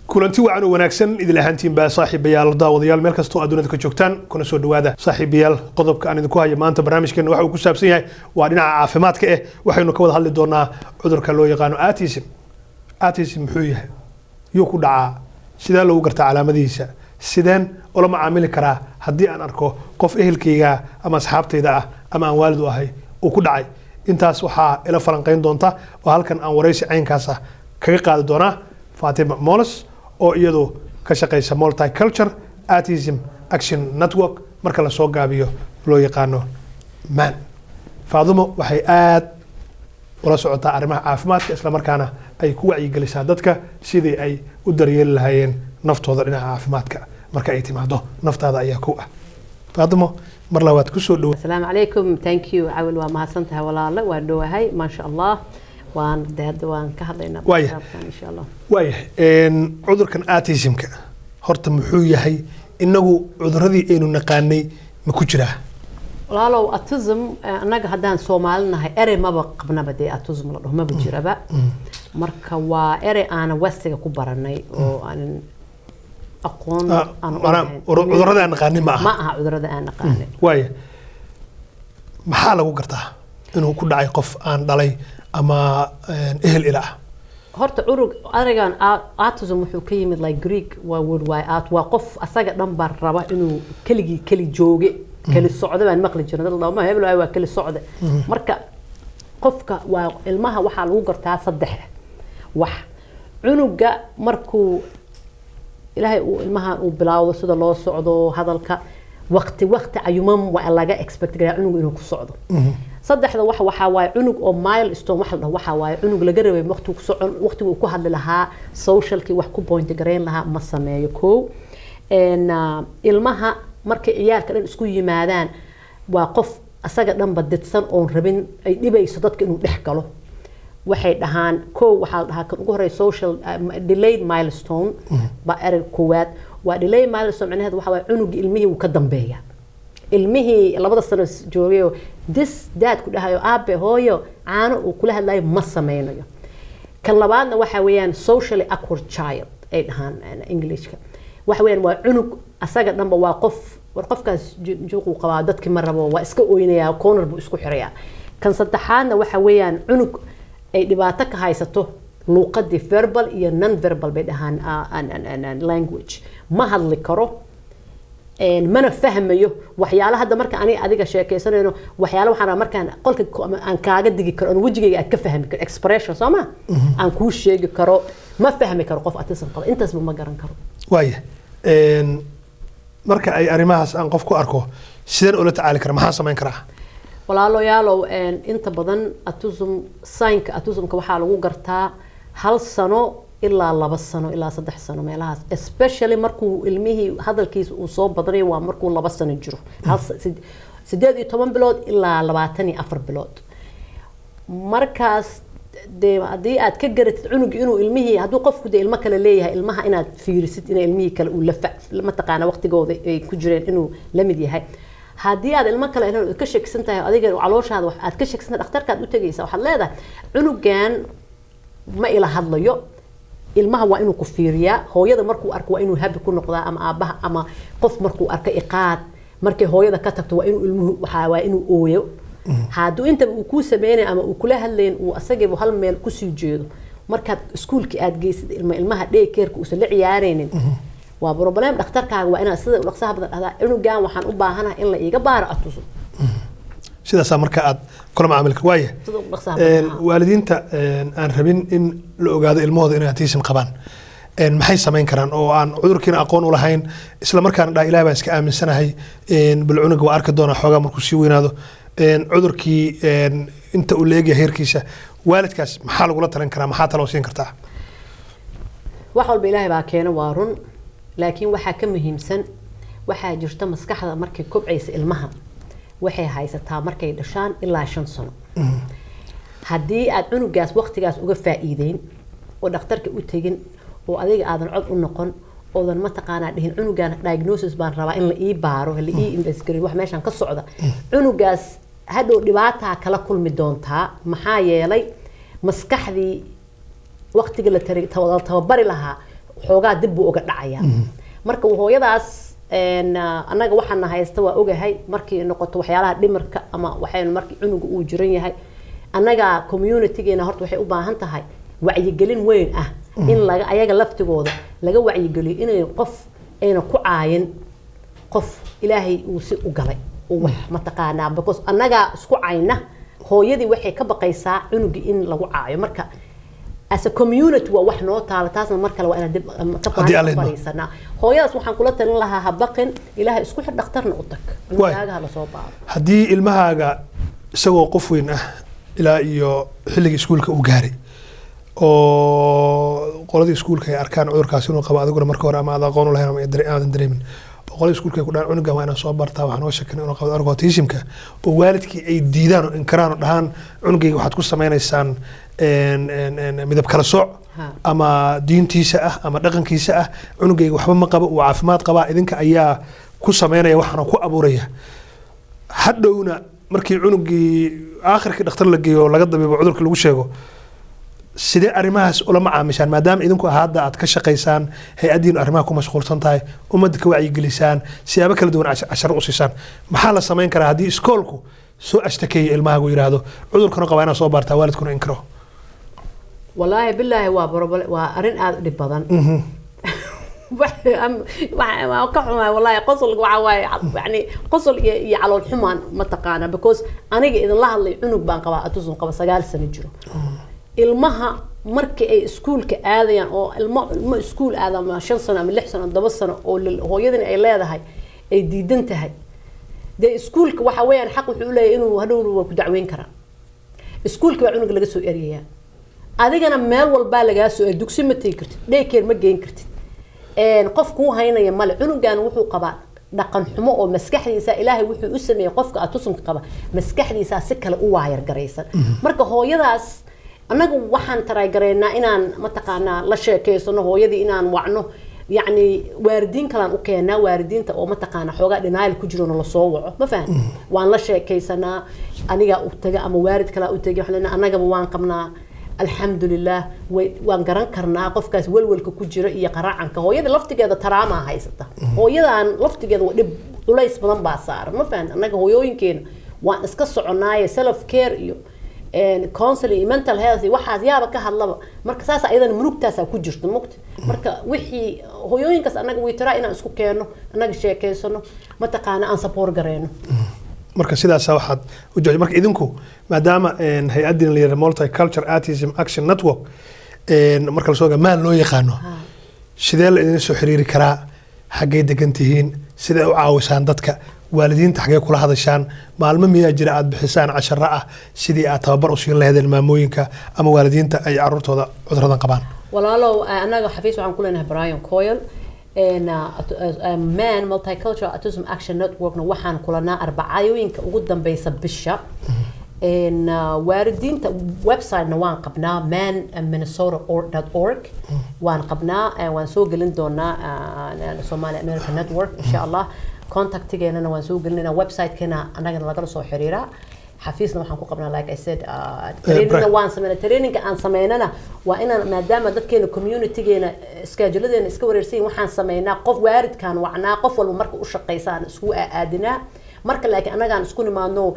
kulanti wacan oo wanaagsan idil ahaantiin baa saaxiibayaal daawadayaal meel kasta oo adduunka ka joogtaan kuna soo dhawaada saaxiibayaal qodobka aan idinku hayo maanta barnaamijkeena waxa uu ku saabsan yahay waa dhinaca caafimaadka waxaynu ka wada hadli doonaa cudurka loo yaqaan autism muxuu yahay yuu ku dhacaa sidee loogu gartaa calaamadihiisa sideen oo la macaamili karaa haddii aan arko qof ehelkayga ama asxaabtayda ah ama aan waalid u ahay uu ku dhacay intaas waxaa ila falanqayn doonta oo halkan aan waraysi caynkaas ah kaga qaadi doonaa Fatima Molas oo iyadu ka shaqeysa multicultural autism action network marka la soo gaabiyo loo yaqaano man Fadumo waxay aad ula socotaa arrimaha caafimaadka isla markaana ay ku wacyigelisaa dadka sidii ay u daryeeli lahaayeen naftooda dhinaca caafimaadka marka ay timaado naftaada ayaa ku ah Fadumo mar labaad ku soo dhaw Assalamu alaykum thank you awal waa mahadsantahay walaalo waa dhawahay ma sha Allah waan ka hadlaynaa insha Allah cudurkan autismka horta muxuu yahay inagu cuduradii aynu naqaanay ma ku jiraa walaalow autism anaga hadaan Soomaalinahay erey maba qabnaba de autism la dhaho maba jiraba marka waa erey aan westiga ku baranay oo aan aqoon cudurada aan naqaanay ma aha cudurada aan naqaanay maxaa lagu gartaa inuu ku dhacay qof aan dhalay ama ehel ilaah horta urug arigan autism wuxuu ka yimid like Greek waa word way out waa qof asaga dhan bar raba inuu kali jooge kali socdo baan maqli jirnay dad lama hebel waa kali socdo marka qofka waa ilmaha waxa lagu gartaa saddex wax cunuga markuu ilaahay uu ilmaha uu bilaawdo sida loo socdo hadalka waqti ayuman waa laga expect garaa cunuga inuu ku socdo saddexda waxa waay cunug oo milestone waxa waay cunug laga rabay waqtigu uu ku hadli lahaa socialki wax ku point gareyn lahaa ma sameeyo ilmaha markay ciyaalka dhan isku yimaadaan waa qof asaga dhan badidsan oo rabin ay dhibayso dadka inuu dhex galo waxay dhahaan waxa la dhahaa kan ugu horeeya social delayed milestone ba erey koowaad waa delayed milestone macnaheedu waxa waay cunug ilmihii uu ka dambeeya ilmihii labada sano joogay dad ku dhahayo aabe hooyo caano uu kula hadlayo ma sameynayo kan labaadna waxa weeyaan socially awkward child ay dhahaan Englishka waxa weeyaan waa cunug asaga dhanba waa qofkaas juuqu qabaa dadkii ma rabo waa iska ooynaya corner buu isku xiraya kan saddexaadna waxa weeyaan cunug ay dhibaato ka haysato luqadii verbal iyo non verbal bay dhahaan language ma hadli karo mana fahmayo waxyaalaha hadda marka adiga sheekeysanayno waxyaalaha waxaan markaan qolka aan kaaga digi karo wajigayga aad ka fahmi karo expression sama aan ku sheegi karo ma fahmi karo qof autism qaba intaas ma garan karo marka ay arimahaas aan qof ku arko sideen ula tacaali kara maxaa sameyn karaa walaalayaalow inta badan autismka waxaa lagu gartaa 1 sano ilaa 2 sano ilaa 3 sano meelahaas especially markuu ilmihii hadalkiisa uu soo badanayo waa markuu 2 sano jiro 18 bilood ilaa 24 bilood markaas hadii aad ka garatid cunug inuu ilmihii haduu qofku ilmo kale leeyahay ilmaha inaad fiirisid in ilmihii kale uu la taqaana waqtigooda ay ku jireen inuu la mid yahay hadii aad ilmo kale ka shaksan tahay adiga calooshaada aad ka shaksan dhakhtarka aad u tagaysaa waxaad leedahay cunugan ma ila hadlayo ilmaha waa inuu ku fiiriyaa hooyada markuu arko waa inuu habi ku noqdaa ama aabaha ama qof markuu arko iqaad markay hooyada ka tagto waa inuu ilmuhu waa inuu ooyo hadduu inta uu ku sameeyay ama uu kula hadleen uu asageebu hal meel ku sii jeedo markaad iskuulki aad geysid ilmaha daycareeka uu la ciyaareenin waa problem dhakhtarkaaga waa inaad sida dhaqsaha badan adaa cunugan waxaan u baahanahay in la iga baaro autism sidaas marka aad kula macaamil kar waaya waalidiinta aan rabin in la ogaado ilmahooda inay autism qabaan maxay sameyn karaan oo aan cudurkiina aqoon u lahayn isla markaana dhaa ilaahay baan iska aaminsanahay bal cunuga waa arki doonaa xoogaa markuu sii weynaado cudurkii inta uu leeyahay heerkiisa waalidkaas maxaa lagula tarin karaa maxaa talo siin kartaa wax walba ilaahay baa keena waa run laakiin waxa ka muhiimsan waxa jirta maskaxda markay kobcaysa ilmaha waxay haysataa markay dhashaan ilaa 5 sano hadii aad cunugaas waqtigaas uga faa'iideyn oo dhakhtarka u tagin oo adiga aadan cod u noqon oodan ma taqaanaa dhihin cunugan diagnosis baan rabaa in la ii baaro la ii investigate wax meeshan ka socda cunugaas hadhow dhibaato kala kulmi doontaa maxaa yeelay maskaxdii waqtiga la tababari lahaa xoogaa dib buu uga dhacayaa marka hooyadaas annaga waxaan haysta waa ogahay markii noqoto waxyaalaha dhimirka ama waxaynu markii cunuga uu jiran yahay annaga communitygeena horta waxay u baahan tahay wacyigelin weyn ah in laga ayaga laftigooda laga wacyigeliyo inay qof ayna ku caayin qof ilaahay uu si u galay oo wax ma taqaanaa because annaga isku cayna hooyadii waxay ka baqaysaa cunuga in lagu caayo marka as a community waa wax noo taala taasna mar kale waa inaan dib ka fariisanaa hooyadaas waxaan kula talin lahaa ha baqin ilaahay isku xir dhakhtarna u tag ilmahaaga la soo baaro haddii ilmahaaga isagoo qof weyn ah ilaa iyo xilligii iskuulka uu gaaray oo qoladii iskuulka ay arkaan cudurkaas inuu qabo adiguna marka hore ama aad aqoon u lahayn ama aadan dareemin oo qoladii iskuulka ay ku dhahaan cunugan waa inaan soo bartaa waxaan oo shakin inuu qabo cudurka autismka oo waalidkii ay diidaan oo inkaraan oo dhahaan cunugayga waxaad ku samaynaysaan midab kala sooc ama diintiisa ah ama dhaqankiisa ah cunugayga waxba ma qabo uu caafimaad qabaa idinka ayaa ku sameynaya waxaana ku abuuraya hadhowna markii cunugii aakhirkii dhakhtar la geeyo laga dabiibo cudurka lagu sheego sidee arrimahaas ula macaamishaan maadaama idinku hadda aad ka shaqaysaan hay-addiinu arrimaha ku mashquulsan tahay ummadda ka wacyigelisaan siyaabo kala duwan casharo u siisaan maxaa la samayn karaa haddii iskoolku soo ashtakeeya ilmahaagu yidhaahdo cudurkana qabaa inaad soo baartaa waalidkuna inkiro والله بالله وأرين أدري بدن وكحما والله قصل وعواي يعني قصل على الحمان متقانا because أنا إذا الله اللي عنق بان قبا أتوزن قبا سجال سنة جرو المها مركي أي سكول كآذيان أو الم سكول هذا ما 5 سنة من 6 سنة 7 سنة أو هو يدن أي لا هاي أي ديدنت هاي ده سكول كوحويان حق وحوله إنه هدول وكدعوين كرا سكول كعنق اللي جسوا إريا adigana meel walba laga soo dugsi ma tii kartid dheekeer ma geen kartid qof ku haynaya male cunugan wuxuu qabaa dhaqan xumo oo maskaxdiisa ilaahay wuxuu u sameeyay qofka atusunka qaba maskaxdiisa si kale u waayar gareysan marka hooyadaas anagu waxaan taray gareynaa inaan ma taqaanaa la sheekeysano hooyadii inaan wacno يعني واردين كلام أوكينا واردين تا أو ما تقانا حوجا دنايل كجرون الله صوّع ما فهم وان لا شيء كيسنا أنا جا أتجا أما وارد كلا أتجا حنا أنا جا بوان قمنا الحمد لله وان قرن كرنا قف كاس ول كوجرة يقرأ عنك هو يد لفت كذا ترى ما هاي سته هو يد عن لفت كذا ولا يسمى بعصار ما فهم أنا جا هو يمكن وان اسكس عناية سيلف كير يو counseling mental health waxaas yaaba ka hadlaba marka saas aydan murugtaas ku jirto muqt marka wixii hooyooyinkaas anaga way tiraa inaan isku keeno anaga sheekeysano ma taqaana aan support gareeno marka sidaas waxaad u jooji marka idinku maadaama hay-adin la yiraahdo multicultural autism action network marka la soo gamaan loo yaqaano sidee la idin soo xiriiri karaa xagee degan tihiin sidee u caawisaan dadka waalidiinta xagee kula hadashaan maalmo miyaa jira aad bixisaan casharo ah sidii aad tababar u siin lahaydeen maamooyinka ama waalidiinta ay carruurtooda cuduradan qabaan walaalow anaga xafiis waxaan ku leenahay Brian Coyle man multicultural autism action network waxaan kulanaa arbacooyinka ugu dambaysa bisha waalidiinta website-na waan qabnaa manminnesota.org waan qabnaa waan soo gelin doonaa Somali American Network insha Allah contactigeena waan soo gelinaa website-keena anagana laga soo xiriiraa xafiisna waxaan ku qabnaa like I said training aan sameynana waa inaan maadaama dadkeena community-geena schedule-deena iska wareersan waxaan sameynaa qof waaridkan wacnaa qof walba marka u shaqeysaan isku aadinaa marka laakiin anagaan isku nimaadno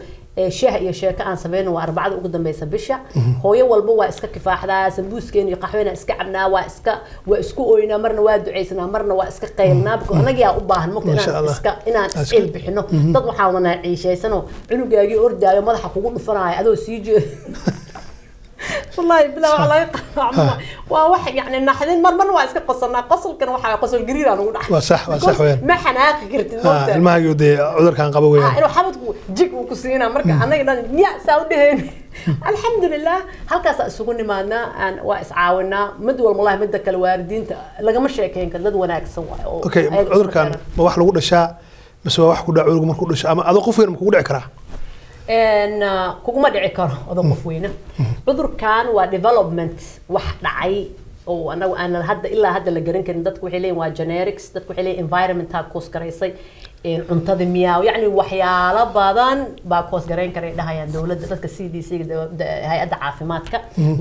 shaah iyo sheeko aan sameeyno waa arbacada ugu dambaysa bisha hooyo walba waa iska kifaaxdaa sambuuskeena iyo qaxweena iska cabnaa waa isku ooynaa marna waa duceysnaa marna waa iska qaylnaa because anaga u baahan marka inaan isqil bixino dad waxaan wana ciisheysano cunugaagii ordaayo madaxa kugu dhufanaayo adoo sii jeedo والله بلا والله واحد يعني نحن مرة واسك قصرنا قصر كان واحد قصر قرير أنا ولا وصح وين ما حناق قرت الماء يودي عذر كان قبوي إنه حبت جيك وكسينا مركا أنا قلنا يا سودين الحمد لله هل كاس سكوني معنا أن واسعاونا مد والله مدك الواردين لقى مش هيك كان لد وناك سوا أوكي عذر كان ما واحد لو قد شاء بس ما واحد كده عذر ما كده شاء أما هذا قفير ما كده عكره إن كوكما دعي كره هذا قفوينا عذر كان و development واحد عي oo anagu aan hadda ilaa hadda la garan karin dadku waxay leeyihiin waa generics dadku waxay leeyihiin environmental cost garaysay cuntada miyaa yacni waxyaalo badan baa cost garayn karay dhahayaan dawladda dadka CDC hay'adda caafimaadka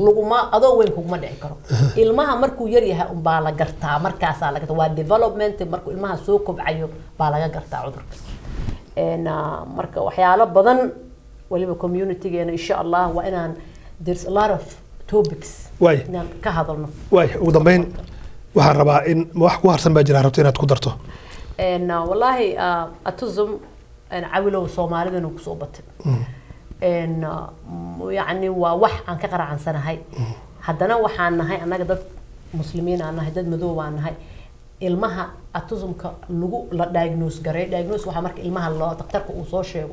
laguma adoo weyn kuma dhici karo ilmaha markuu yar yahay un baa la gartaa markaasaa la gartaa waa development markuu ilmaha soo kobcayo baa laga gartaa cudurka marka waxyaalo badan waliba communitygeena insha Allah waa inaan there's a lot of topics inaan ka hadalno ugu dambeyn waxaan rabaa in wax ku harsan baa jira rabto inaad ku darto والله أتوزم أنا عاولوا صومالي إنه كسوبت يعني ووح عن كقرة عن سنة هاي حدنا وح عن هاي أنا قدرت مسلمين عن هاي دد مذوب عن هاي المها أتوزم كلجو لا diagnose جري diagnose وحمرك المها الله تقترك وصوشة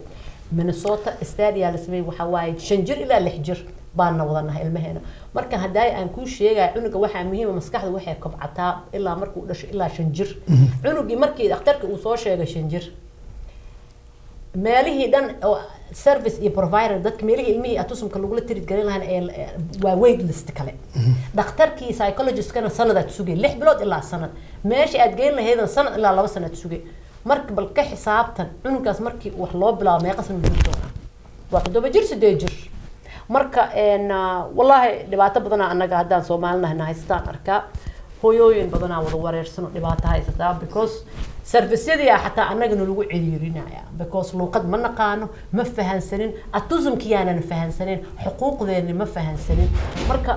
من الصوت استادي على سبيل وحواي شنجر إلى الحجر بان وضعنا هاي المهنة مركا هداي أن كل شيء عنق واحد مهم مسكح واحد كبعتها إلا مركو دش إلا شنجر عنقي مركي اخترك وصور شيء شنجر مالي دن سيرفيس بروفايدر دتك مالي علمي أتوسم كلوجل تريد قرين لها ويت ليست كله دكتوركي سايكولوجيست كان سنة تسوقي لح بلاد إلا سنة ماشي أتجين له هذا سنة إلا لو سنة تسوقي مرك بالك حسابتن عنقاس مركي وحلو بلا ما يقسم بيتونا وقت بجرس ديجر marka wallahi dhibaato badan anaga hadaan Soomaalina haystaan arka hooyooyin badan wada wareersan dhibaato haysata because service-yada xataa anaga lagu ciriirinaya because luqad ma naqaano ma fahansanin atuzumkiyana ma fahansanin xuquuqdeena ma fahansanin marka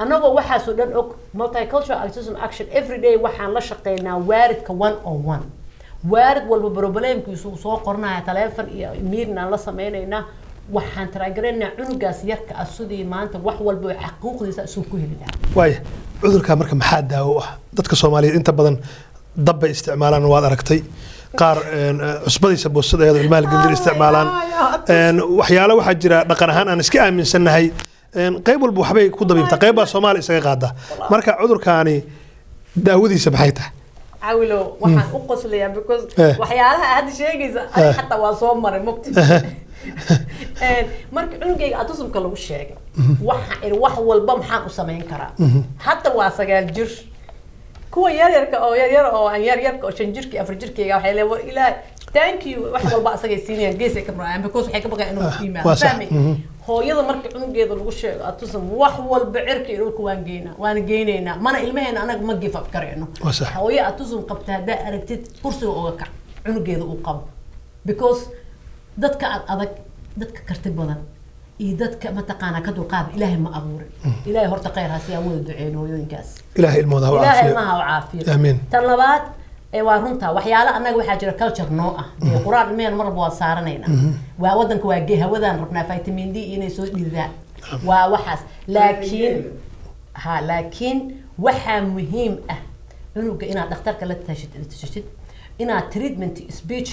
anaga waxa soo dhan og multicultural autism action every day waxaan la shaqeynaa waaridka 101 waarid walba problemkiisu soo qornaa telefoon iyo emailna la sameeynaa waxaan taraagreynaa cunugaas yarka asudii maanta wax walba xaquuqdiisa soo ku helina way cudurka marka maxaa daawo ah dadka Soomaaliyeed inta badan dabba isticmaalaan waad aragtay qaar cusbadiisa boosadeeda ilmaha gandil isticmaalaan waxyaalo waxa jira dhaqan ahaan aan iska aaminsanahay qayb walba waxbay ku dabiibta qayb baa Soomaali isaga qaada marka cudurkaani daawadiisa maxay tahay عاولوا waxaan u qoslayaa because waxyaalaha aad sheegaysa xataa waa soo maray mugti marka cunugayga atusumka lagu sheegay wax walba maxaan u sameyn karaa hatta waa 9 jir kuwa yar oo aan yar oo 5 jirkii 4 jirkayga waxay leeyahay ilaa thank you wax walba asagay siinayaan geesay ka marayaan because waxay ka baqayaan inuu qiimeeyo fahmi hooyada marka cunugeeda lagu sheego atusum wax walba cirka dhulka waan geynaynaa mana ilmaheena anaga ma give up kareyno hooyo atusum qabta hadaa aragtid kursiga uga kac cunugeeda uu qabo because dadka adag dadka karti badan iyo dadka ma taqaana ka dulqaad ilaahay ma abuurin ilaahay horta khayr hasiya wada duceeyno hooyooyinkaas ilaahay ilmooda waa caafimaad ilaahay ma caafimaad amiin tan labaad waa runta waxyaalo anaga waxa jira culture noo ah quraan meel marba waa saaranayna waa wadanka waa hawadan rabnaa vitamin D inay soo dhidaan waa waxaas laakiin waxa muhiim ah cunuga inaad dhakhtarka la tashid inaad treatment speech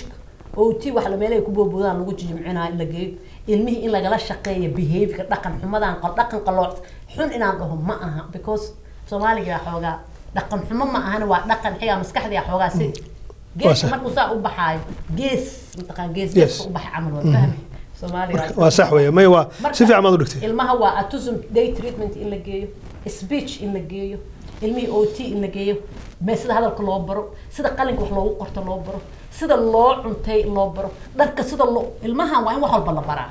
oo tii wax la meelay ku boobodaan lagu jimcinaa la geeyo ilmihi in laga la shaqeeyo behavior dhaqan xumadan qalooc xun inaan dhaho ma aha because Soomaaliga xoogaa dhaqan xumo ma ahana waa dhaqan xiga maskaxda xoogaa si gees markuu saa u baxay gees mutaqaan gees u baxay amal waa fahmi Soomaaliga waa sax weeye may waa si fiican ma u dhigtay ilmaha waa autism day treatment in la geeyo speech in la geeyo ilmihi OT in la geeyo sida hadalka loo baro sida qalinka wax loogu qorto loo baro sida loo cuntay loo baro dharka sida loo ilmaha waa in wax walba la baraa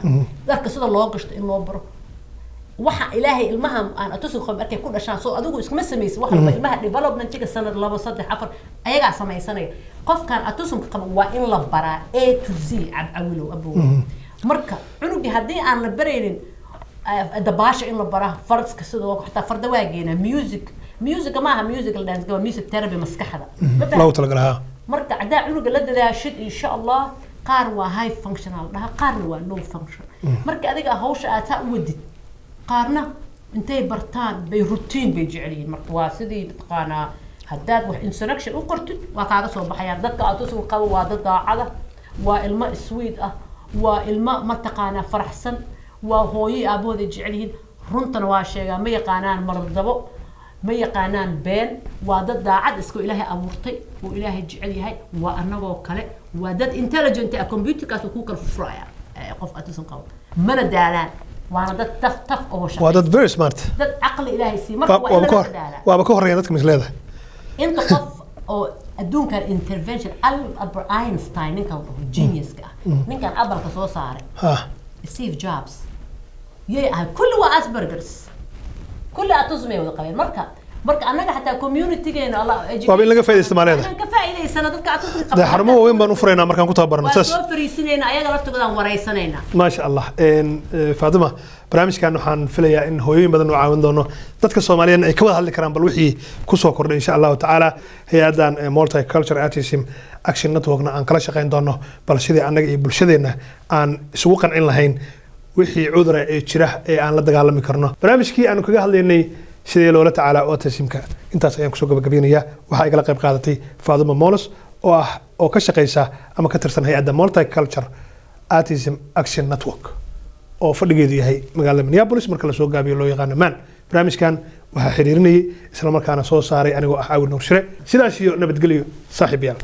dharka sida loo gashto in loo baro waxa ilaahay ilmaha aan atusoo qof markay ku dhashaan soo adigu iskama sameeyay wax walba ilmaha development-iga sanad 2 3 4 ayaga sameeysanay qofkan atusum qaba waa in la baraa A to Z abawilo abu marka cunugi hadii aan la baraynin dabaasha in la baraa farska sidoo xataa farda waageena music ma aha musical dance waa music therapy maskaxda loo talagalaha marka cadaa cunuga la dadaashid insha Allah qaar waa high functional dhaha qaarna waa low function marka adiga hawsha aad taa u wadid qaarna intay bartaan bay routine bay jeceliin marka waa sidii taqaana haddaad wax instruction u qortid waa kaaga soo baxayaan dadka aad u soo qabo waa dad daacada waa ilmo sweet ah waa ilmo ma taqaana faraxsan waa hooyo aabooda jeceliin runtana waa sheegaa ma yaqaanaan mardabo ما يقانان بين وادد داعد اسكو إلهي أمورتي وإلهي جعليها وأنه كله وادد intelligent كمبيوتر كاسو كوكر فرايا قف أتوسن قو من الدالان وانا دad taf oo shaqeeya waa dad very smart dad aqli ilaahay si marka waa in la dadaala waaba ka horeeya dadka misleeda inta qof oo adduunkan intervention Albert Einstein ninkan genius ka ninkan Apple-ka soo saaray Steve Jobs kulli waa Asperger's kulli atusmay wada qabeen marka anaga xataa community-geena Allah waa in laga faa'iideysto maaleeda ka faa'iideysana dadka atusmay qabeen xarumo weyn baan u furaynaa markaan ku tababarno saas soo fariisinayna ayaga laftooda wareysanayna ma sha Allah Fatima barnaamijkan waxaan filayaa in hooyooyin badan oo caawin doono dadka Soomaaliyeed ay ka wada hadli karaan bal wixii ku soo kordhay insha Allah taala hay'adan multicultural autism action network-na aan kala shaqeyn doono bal sidii anaga iyo bulshadeena aan isugu qancin lahayn wixii cudurka ee jira ee aan la dagaalami karno barnaamijkii aan kaga hadlaynay sidee loola tacaala autismka intaas ayaan kusoo gabagabeynayaa waxaa igala qayb qaadatay Fatima Molos oo ka shaqeysa ama ka tirsan hay'adda multicultural autism action network oo fadhigeedu yahay magaalada Minneapolis marka la soo gaabiyo loo yaqaan man barnaamijkan waxaa xiriirinayay isla markaana soo saaray anigoo ah Aawil Nuur Shire sidaas iyo nabadgelyo saaxiibayaal